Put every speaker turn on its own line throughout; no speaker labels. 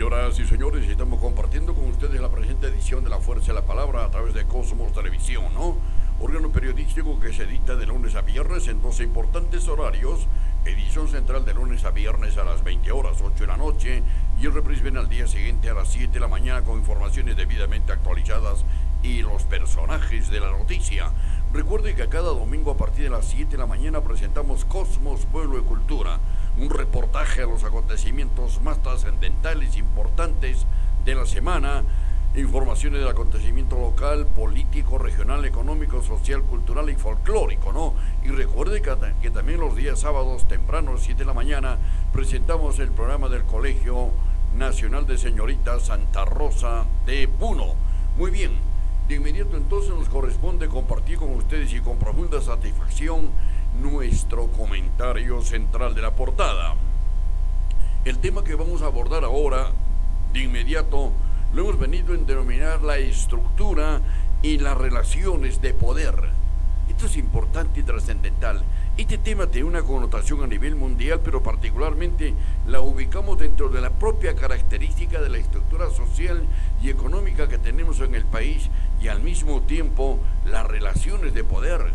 Señoras y señores, estamos compartiendo con ustedes la presente edición de La Fuerza de la Palabra a través de Cosmos Televisión, ¿no? Órgano periodístico que se edita de lunes a viernes en 12 importantes horarios. Edición central de lunes a viernes a las 20 horas, 8 de la noche. Y el reprise viene al día siguiente a las 7 de la mañana con informaciones debidamente actualizadas y los personajes de la noticia. Recuerde que cada domingo a partir de las 7 de la mañana presentamos Cosmos, Pueblo y Cultura, un reportaje a los acontecimientos más trascendentales e importantes de la semana, informaciones del acontecimiento local, político, regional, económico, social, cultural y folclórico, ¿no? Y recuerde que también los días sábados temprano a las 7 de la mañana presentamos el programa del Colegio Nacional de Señoritas Santa Rosa de Puno. Muy bien, de inmediato entonces nos corresponde compartir con ustedes y con profunda satisfacción nuestro comentario central de la portada. El tema que vamos a abordar ahora, de inmediato, lo hemos venido a denominar la estructura y las relaciones de poder. Esto es importante y trascendental. Este tema tiene una connotación a nivel mundial, pero particularmente la ubicamos dentro de la propia característica de la estructura social y económica que tenemos en el país y al mismo tiempo las relaciones de poder.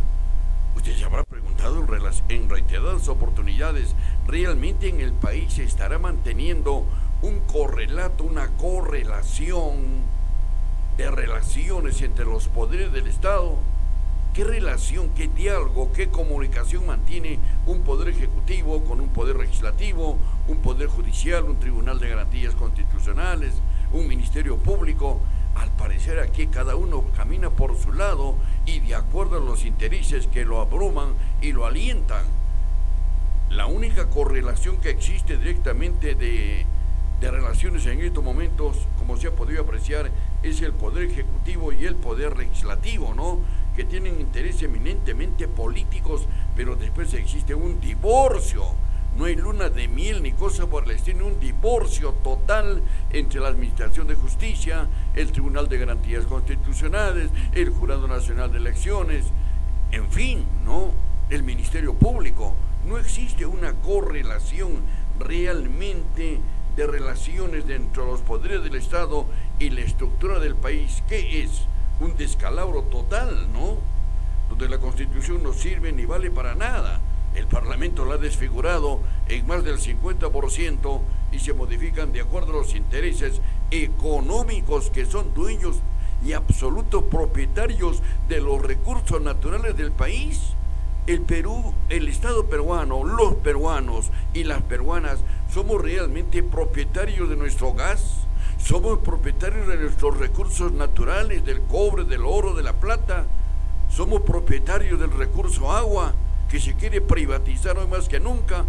Usted se habrá preguntado en reiteradas oportunidades, ¿realmente en el país se estará manteniendo un correlato, una correlación de relaciones entre los poderes del Estado? ¿Qué relación, qué diálogo, qué comunicación mantiene un poder ejecutivo con un poder legislativo, un poder judicial, un tribunal de garantías constitucionales, un ministerio público? Al parecer aquí cada uno camina por su lado y de acuerdo a los intereses que lo abruman y lo alientan. La única correlación que existe directamente de relaciones en estos momentos, como se ha podido apreciar, es el poder ejecutivo y el poder legislativo, ¿no? Que tienen intereses eminentemente políticos, pero después existe un divorcio. No hay luna de miel ni cosa por el estilo, un divorcio total entre la Administración de Justicia, el Tribunal de Garantías Constitucionales, el Jurado Nacional de Elecciones, en fin, ¿no? El Ministerio Público. No existe una correlación realmente de relaciones dentro de los poderes del Estado y la estructura del país. ¿Qué es? Un descalabro total, ¿no? Donde la Constitución no sirve ni vale para nada. El Parlamento la ha desfigurado en más del 50% y se modifican de acuerdo a los intereses económicos que son dueños y absolutos propietarios de los recursos naturales del país. El Perú, el Estado peruano, los peruanos y las peruanas somos realmente propietarios de nuestro gas, somos propietarios de nuestros recursos naturales, del cobre, del oro, de la plata, somos propietarios del recurso agua, que se quiere privatizar hoy más que nunca.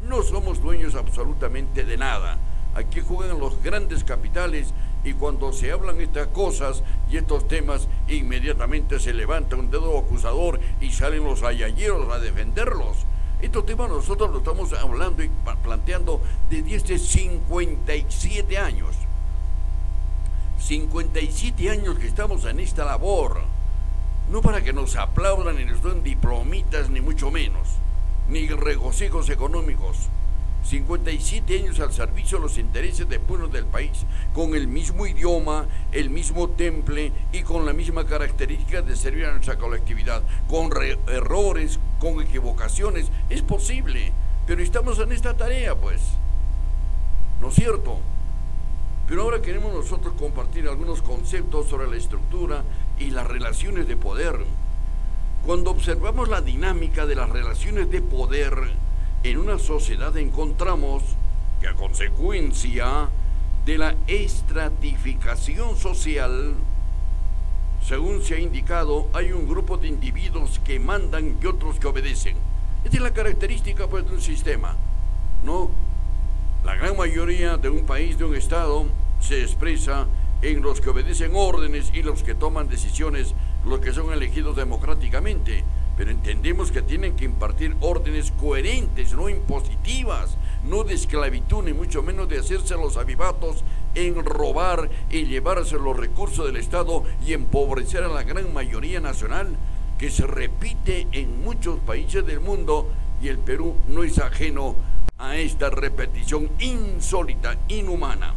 No somos dueños absolutamente de nada. Aquí juegan los grandes capitales y cuando se hablan estas cosas y estos temas, inmediatamente se levanta un dedo acusador y salen los ayayeros a defenderlos. Estos temas nosotros lo estamos hablando y planteando desde hace 57 años. 57 años que estamos en esta labor. No para que nos aplaudan ni nos den diplomitas, ni mucho menos, ni regocijos económicos. 57 años al servicio de los intereses de pueblos del país, con el mismo idioma, el mismo temple y con la misma característica de servir a nuestra colectividad, con errores, con equivocaciones. Es posible, pero estamos en esta tarea, pues. ¿No es cierto? Pero ahora queremos nosotros compartir algunos conceptos sobre la estructura y las relaciones de poder. Cuando observamos la dinámica de las relaciones de poder en una sociedad, encontramos que a consecuencia de la estratificación social, según se ha indicado, hay un grupo de individuos que mandan y otros que obedecen. Esta es la característica, pues, de un sistema, ¿no? La gran mayoría de un país, de un estado, se expresa en los que obedecen órdenes y los que toman decisiones, los que son elegidos democráticamente. Pero entendemos que tienen que impartir órdenes coherentes, no impositivas, no de esclavitud, ni mucho menos de hacerse los avivatos en robar y llevarse los recursos del Estado y empobrecer a la gran mayoría nacional, que se repite en muchos países del mundo, y el Perú no es ajeno a esta repetición insólita, inhumana.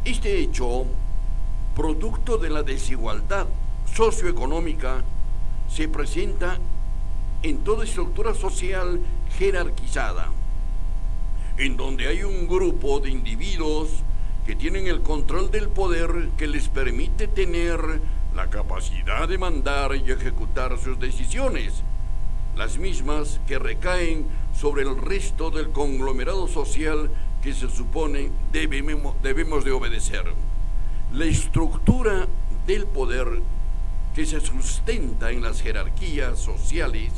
Este hecho, producto de la desigualdad socioeconómica, se presenta en toda estructura social jerarquizada, en donde hay un grupo de individuos que tienen el control del poder que les permite tener la capacidad de mandar y ejecutar sus decisiones, las mismas que recaen sobre el resto del conglomerado social que se supone debemos de obedecer. La estructura del poder que se sustenta en las jerarquías sociales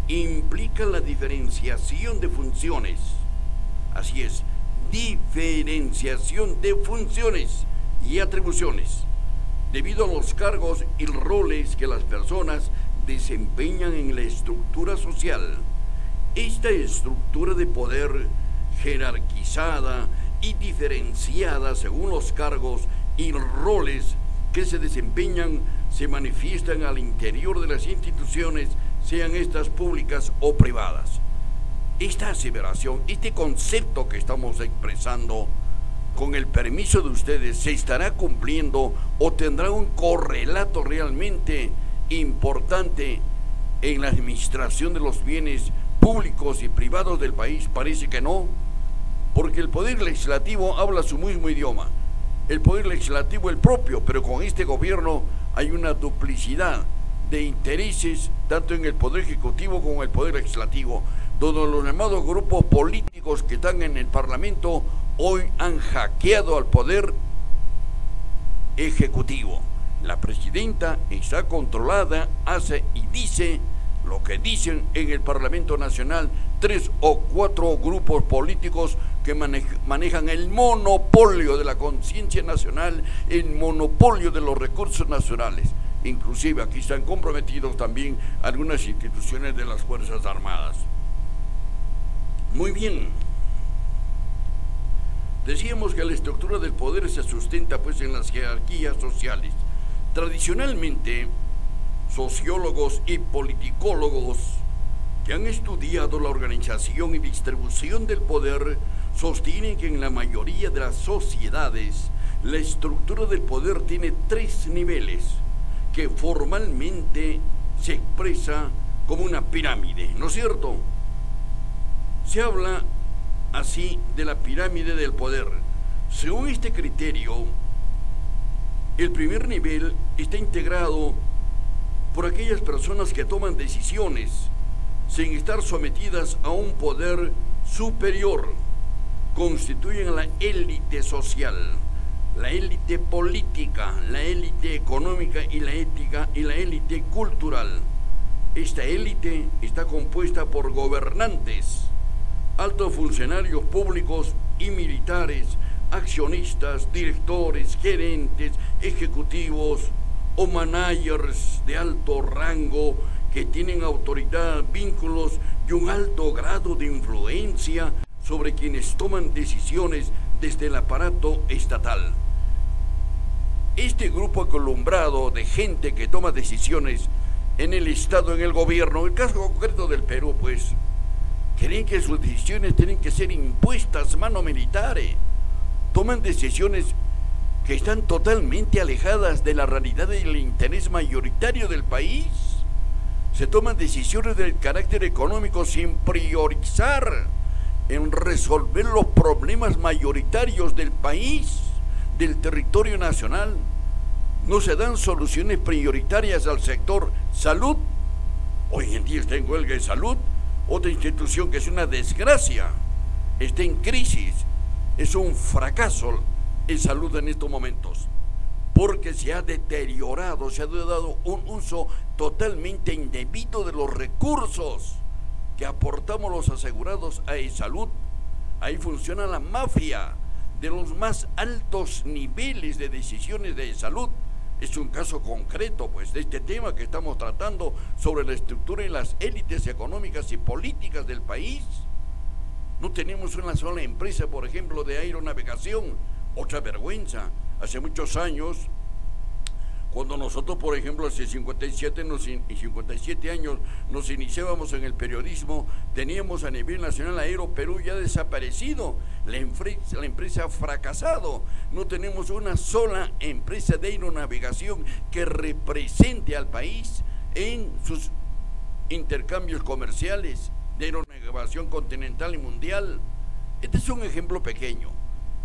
implica la diferenciación de funciones. Así es, diferenciación de funciones y atribuciones, debido a los cargos y roles que las personas desempeñan en la estructura social. Esta estructura de poder jerarquizada y diferenciada según los cargos y roles que se desempeñan se manifiestan al interior de las instituciones, sean estas públicas o privadas. Esta aseveración, este concepto que estamos expresando, con el permiso de ustedes, se estará cumpliendo o tendrá un correlato realmente importante en la administración de los bienes públicos y privados del país. Parece que no, porque el poder legislativo habla su mismo idioma, el poder legislativo el propio, pero con este gobierno hay una duplicidad de intereses tanto en el poder ejecutivo como en el poder legislativo, donde los llamados grupos políticos que están en el Parlamento hoy han hackeado al poder ejecutivo. La presidenta está controlada, hace y dice lo que dicen en el Parlamento Nacional 3 o 4 grupos políticos que manejan el monopolio de la conciencia nacional, el monopolio de los recursos nacionales. Inclusive aquí están comprometidos también algunas instituciones de las Fuerzas Armadas. Muy bien. Decíamos que la estructura del poder se sustenta pues en las jerarquías sociales. Tradicionalmente, sociólogos y politicólogos que han estudiado la organización y distribución del poder sostienen que en la mayoría de las sociedades la estructura del poder tiene 3 niveles que formalmente se expresa como una pirámide, ¿no es cierto? Se habla así de la pirámide del poder. Según este criterio, el primer nivel está integrado por aquellas personas que toman decisiones sin estar sometidas a un poder superior. Constituyen la élite social, la élite política, la élite económica y la ética y la élite cultural. Esta élite está compuesta por gobernantes, altos funcionarios públicos y militares, accionistas, directores, gerentes, ejecutivos o managers de alto rango que tienen autoridad, vínculos y un alto grado de influencia sobre quienes toman decisiones desde el aparato estatal. Este grupo columbrado de gente que toma decisiones en el Estado, en el gobierno, el caso concreto del Perú, pues, creen que sus decisiones tienen que ser impuestas mano militare. Toman decisiones que están totalmente alejadas de la realidad y el interés mayoritario del país. Se toman decisiones del carácter económico sin priorizar en resolver los problemas mayoritarios del país, del territorio nacional. No se dan soluciones prioritarias al sector salud. Hoy en día está en huelga de salud, otra institución que es una desgracia, está en crisis, es un fracaso en salud en estos momentos, porque se ha deteriorado, se ha dado un uso totalmente indebido de los recursos que aportamos los asegurados a salud. Ahí funciona la mafia de los más altos niveles de decisiones de salud. Es un caso concreto pues de este tema que estamos tratando sobre la estructura y las élites económicas y políticas del país. No tenemos una sola empresa, por ejemplo, de aeronavegación. Otra vergüenza. Hace muchos años, Cuando nosotros, por ejemplo, hace 57 años nos iniciábamos en el periodismo, teníamos a nivel nacional Aeroperú ya desaparecido, la empresa ha fracasado, no tenemos una sola empresa de aeronavegación que represente al país en sus intercambios comerciales de aeronavegación continental y mundial. Este es un ejemplo pequeño,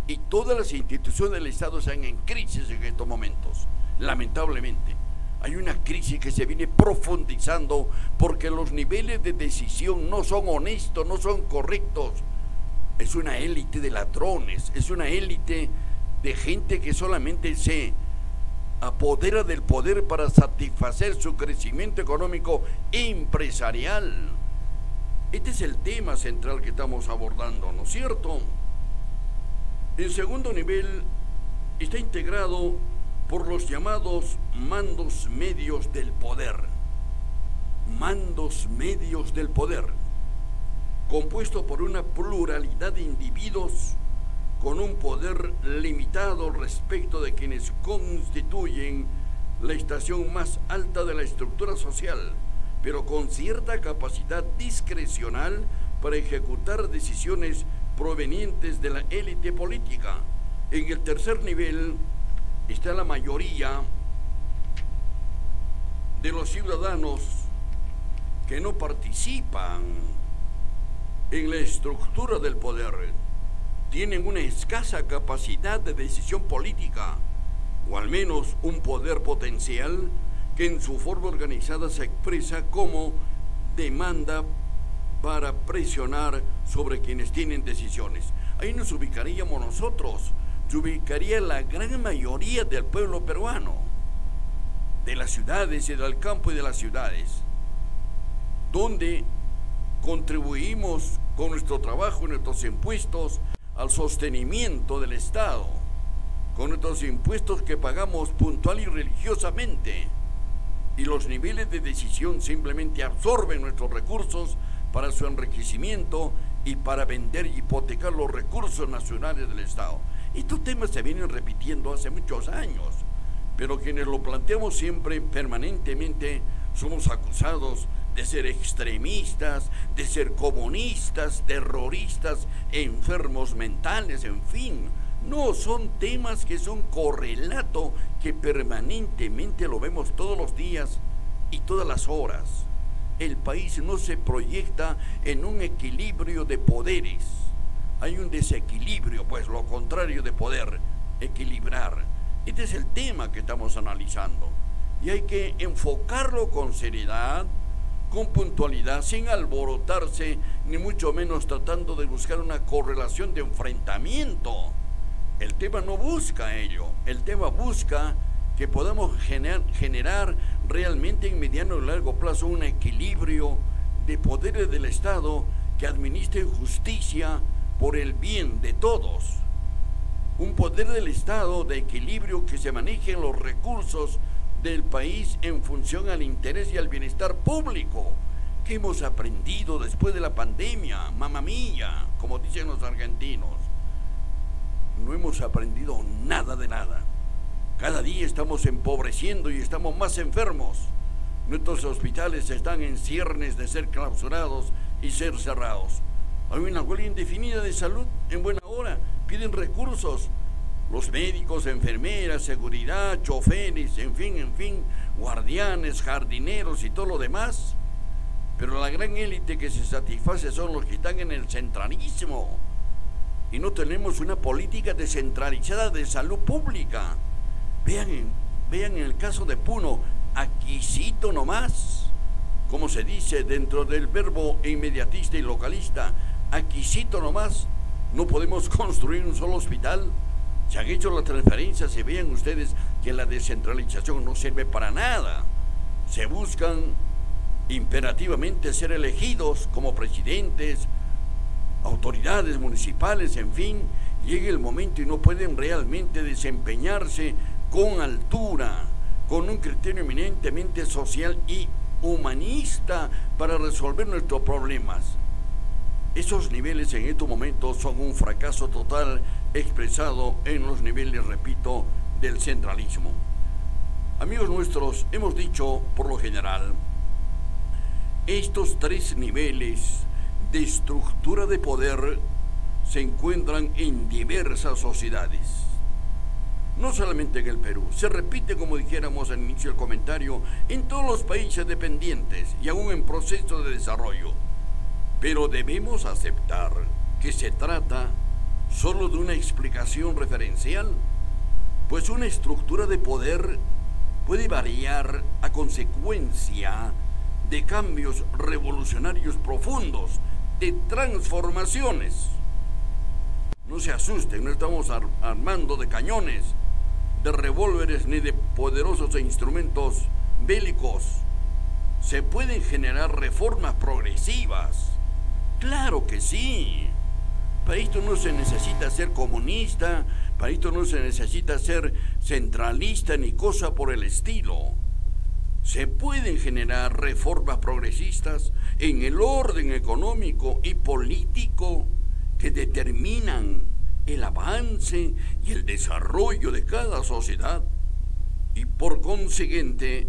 y todas las instituciones del Estado están en crisis en estos momentos. Lamentablemente, hay una crisis que se viene profundizando porque los niveles de decisión no son honestos, no son correctos. Es una élite de ladrones, es una élite de gente que solamente se apodera del poder para satisfacer su crecimiento económico e empresarial. Este es el tema central que estamos abordando, ¿no es cierto? El segundo nivel está integrado por los llamados mandos medios del poder. Mandos medios del poder, compuesto por una pluralidad de individuos con un poder limitado respecto de quienes constituyen la estación más alta de la estructura social, pero con cierta capacidad discrecional para ejecutar decisiones provenientes de la élite política. En el tercer nivel está la mayoría de los ciudadanos que no participan en la estructura del poder, tienen una escasa capacidad de decisión política, o al menos un poder potencial que en su forma organizada se expresa como demanda para presionar sobre quienes tienen decisiones. Ahí nos ubicaríamos nosotros, se ubicaría la gran mayoría del pueblo peruano, de las ciudades y del campo y de las ciudades, donde contribuimos con nuestro trabajo y nuestros impuestos al sostenimiento del Estado, con nuestros impuestos que pagamos puntual y religiosamente, y los niveles de decisión simplemente absorben nuestros recursos para su enriquecimiento y para vender y hipotecar los recursos nacionales del Estado. Estos temas se vienen repitiendo hace muchos años, pero quienes lo planteamos siempre, permanentemente, somos acusados de ser extremistas, de ser comunistas, terroristas, enfermos mentales, en fin. No, son temas que son correlato, que permanentemente lo vemos todos los días y todas las horas. El país no se proyecta en un equilibrio de poderes. Hay un desequilibrio, pues lo contrario de poder, equilibrar. Este es el tema que estamos analizando. Y hay que enfocarlo con seriedad, con puntualidad, sin alborotarse, ni mucho menos tratando de buscar una correlación de enfrentamiento. El tema no busca ello, el tema busca que podamos generar realmente en mediano y largo plazo un equilibrio de poderes del Estado que administren justicia por el bien de todos. Un poder del Estado de equilibrio que se manejen los recursos del país en función al interés y al bienestar público. ¿Qué hemos aprendido después de la pandemia? Mamma mía, como dicen los argentinos. No hemos aprendido nada de nada. Cada día estamos empobreciendo y estamos más enfermos. Nuestros hospitales están en ciernes de ser clausurados y ser cerrados. Hay una huelga indefinida de salud en buena hora. Piden recursos. Los médicos, enfermeras, seguridad, choferes, en fin, guardianes, jardineros y todo lo demás. Pero la gran élite que se satisface son los que están en el centralismo. Y no tenemos una política descentralizada de salud pública. Vean en el caso de Puno, aquícito nomás, como se dice dentro del verbo inmediatista y localista, aquícito nomás, no podemos construir un solo hospital. Se han hecho las transferencias y vean ustedes que la descentralización no sirve para nada. Se buscan imperativamente ser elegidos como presidentes, autoridades municipales, en fin, llega el momento y no pueden realmente desempeñarse con altura, con un criterio eminentemente social y humanista para resolver nuestros problemas. Esos niveles en estos momentos son un fracaso total expresado en los niveles, repito, del centralismo. Amigos nuestros, hemos dicho por lo general, estos tres niveles de estructura de poder se encuentran en diversas sociedades. No solamente en el Perú, se repite, como dijéramos al inicio del comentario, en todos los países dependientes y aún en proceso de desarrollo. Pero debemos aceptar que se trata solo de una explicación referencial, pues una estructura de poder puede variar a consecuencia de cambios revolucionarios profundos, de transformaciones. No se asusten, no estamos armando de cañones, de revólveres ni de poderosos instrumentos bélicos. Se pueden generar reformas progresivas. Claro que sí. Para esto no se necesita ser comunista, para esto no se necesita ser centralista ni cosa por el estilo. Se pueden generar reformas progresistas en el orden económico y político que determinan el avance y el desarrollo de cada sociedad y por consiguiente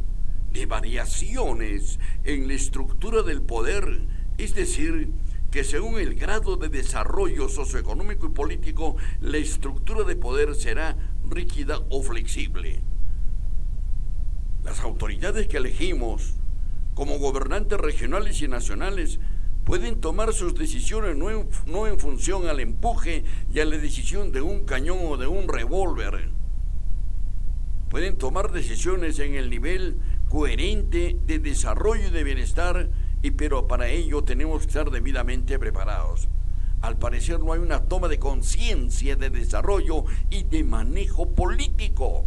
de variaciones en la estructura del poder, es decir, que según el grado de desarrollo socioeconómico y político, la estructura de poder será rígida o flexible. Las autoridades que elegimos como gobernantes regionales y nacionales pueden tomar sus decisiones no en función al empuje y a la decisión de un cañón o de un revólver. Pueden tomar decisiones en el nivel coherente de desarrollo y de bienestar, pero para ello tenemos que estar debidamente preparados. Al parecer no hay una toma de conciencia de desarrollo y de manejo político.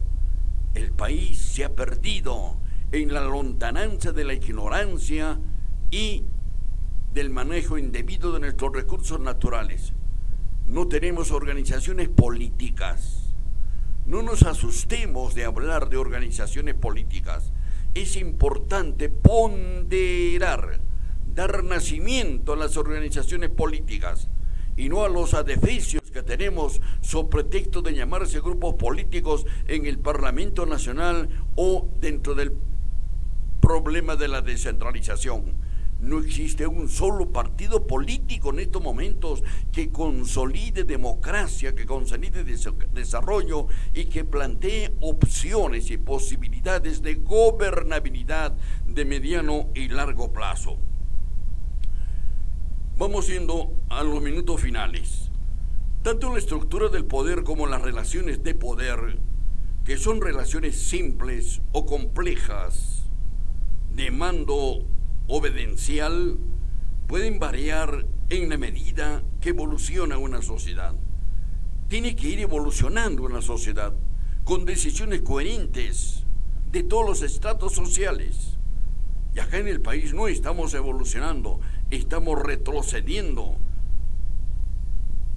El país se ha perdido en la lontananza de la ignorancia y del manejo indebido de nuestros recursos naturales. No tenemos organizaciones políticas. No nos asustemos de hablar de organizaciones políticas. Es importante ponderar, dar nacimiento a las organizaciones políticas y no a los adefesios que tenemos sobre pretexto de llamarse grupos políticos en el Parlamento Nacional o dentro del problema de la descentralización. No existe un solo partido político en estos momentos que consolide democracia, que consolide desarrollo y que plantee opciones y posibilidades de gobernabilidad de mediano y largo plazo. Vamos yendo a los minutos finales. Tanto la estructura del poder como las relaciones de poder, que son relaciones simples o complejas, de mando obedencial, pueden variar en la medida que evoluciona una sociedad. Tiene que ir evolucionando una sociedad con decisiones coherentes de todos los estratos sociales. Y acá en el país no estamos evolucionando, estamos retrocediendo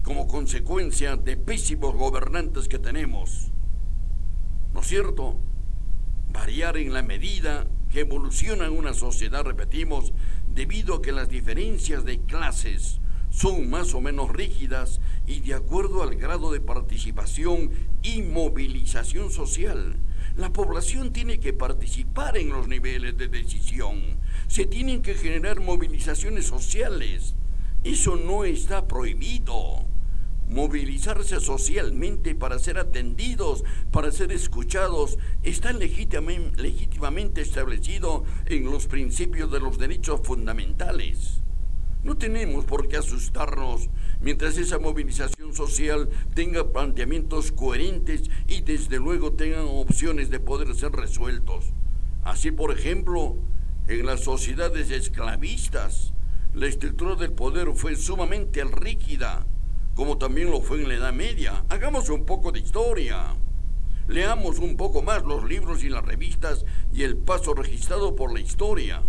como consecuencia de pésimos gobernantes que tenemos. ¿No es cierto? Variar en la medida que evoluciona una sociedad, repetimos, debido a que las diferencias de clases son más o menos rígidas y de acuerdo al grado de participación y movilización social. La población tiene que participar en los niveles de decisión. Se tienen que generar movilizaciones sociales. Eso no está prohibido. Movilizarse socialmente para ser atendidos, para ser escuchados, está legítimamente establecido en los principios de los derechos fundamentales. No tenemos por qué asustarnos mientras esa movilización social tenga planteamientos coherentes y desde luego tengan opciones de poder ser resueltos. Así, por ejemplo, en las sociedades esclavistas, la estructura del poder fue sumamente rígida, como también lo fue en la Edad Media. Hagamos un poco de historia. Leamos un poco más los libros y las revistas y el paso registrado por la historia.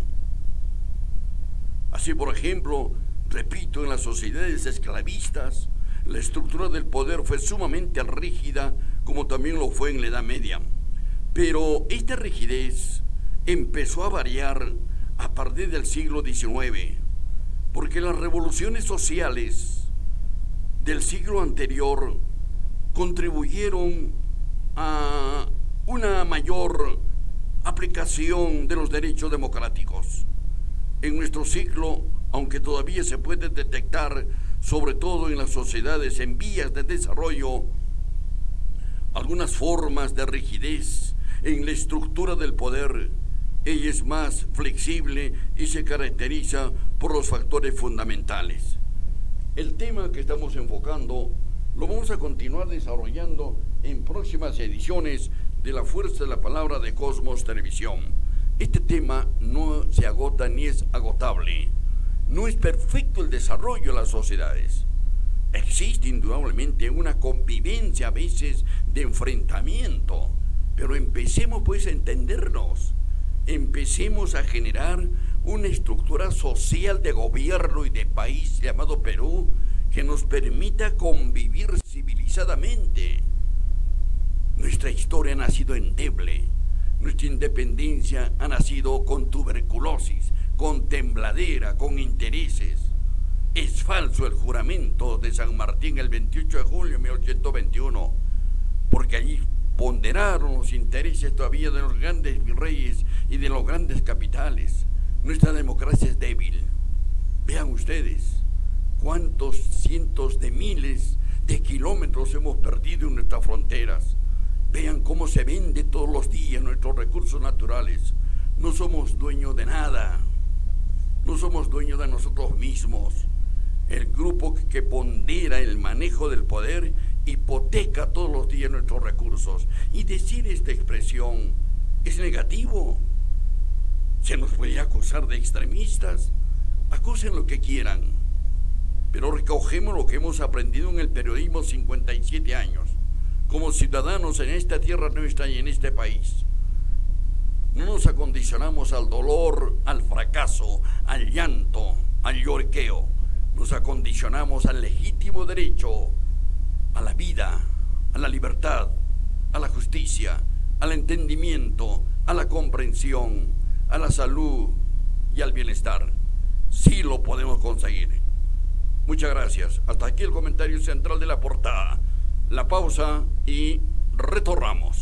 Así, por ejemplo, repito, en las sociedades esclavistas, la estructura del poder fue sumamente rígida, como también lo fue en la Edad Media. Pero esta rigidez empezó a variar a partir del siglo XIX, porque las revoluciones sociales del siglo anterior contribuyeron a una mayor aplicación de los derechos democráticos. En nuestro siglo, aunque todavía se puede detectar, sobre todo en las sociedades en vías de desarrollo, algunas formas de rigidez en la estructura del poder, ella es más flexible y se caracteriza por los factores fundamentales. El tema que estamos enfocando lo vamos a continuar desarrollando en próximas ediciones de La Fuerza de la Palabra de Cosmos Televisión. Este tema no se agota ni es agotable. No es perfecto el desarrollo de las sociedades. Existe indudablemente una convivencia a veces de enfrentamiento, pero empecemos pues a entendernos. Empecemos a generar una estructura social de gobierno y de país llamado Perú que nos permita convivir civilizadamente. Nuestra historia ha nacido endeble, nuestra independencia ha nacido con tuberculosis, con tembladera, con intereses. Es falso el juramento de San Martín el 28 de julio de 1821, porque allí ponderaron los intereses todavía de los grandes virreyes y de los grandes capitales. Nuestra democracia es débil. Vean ustedes cuántos cientos de miles de kilómetros hemos perdido en nuestras fronteras. Vean cómo se vende todos los días nuestros recursos naturales. No somos dueños de nada. No somos dueños de nosotros mismos. El grupo que pondera el manejo del poder hipoteca todos los días nuestros recursos. Y decir esta expresión es negativo. Se nos puede acusar de extremistas. Acusen lo que quieran. Pero recogemos lo que hemos aprendido en el periodismo 57 años. Como ciudadanos en esta tierra nuestra y en este país. No nos acondicionamos al dolor, al fracaso, al llanto, al lloriqueo. Nos acondicionamos al legítimo derecho, a la vida, a la libertad, a la justicia, al entendimiento, a la comprensión, a la salud y al bienestar. Sí lo podemos conseguir. Muchas gracias. Hasta aquí el comentario central de la portada. La pausa y retornamos.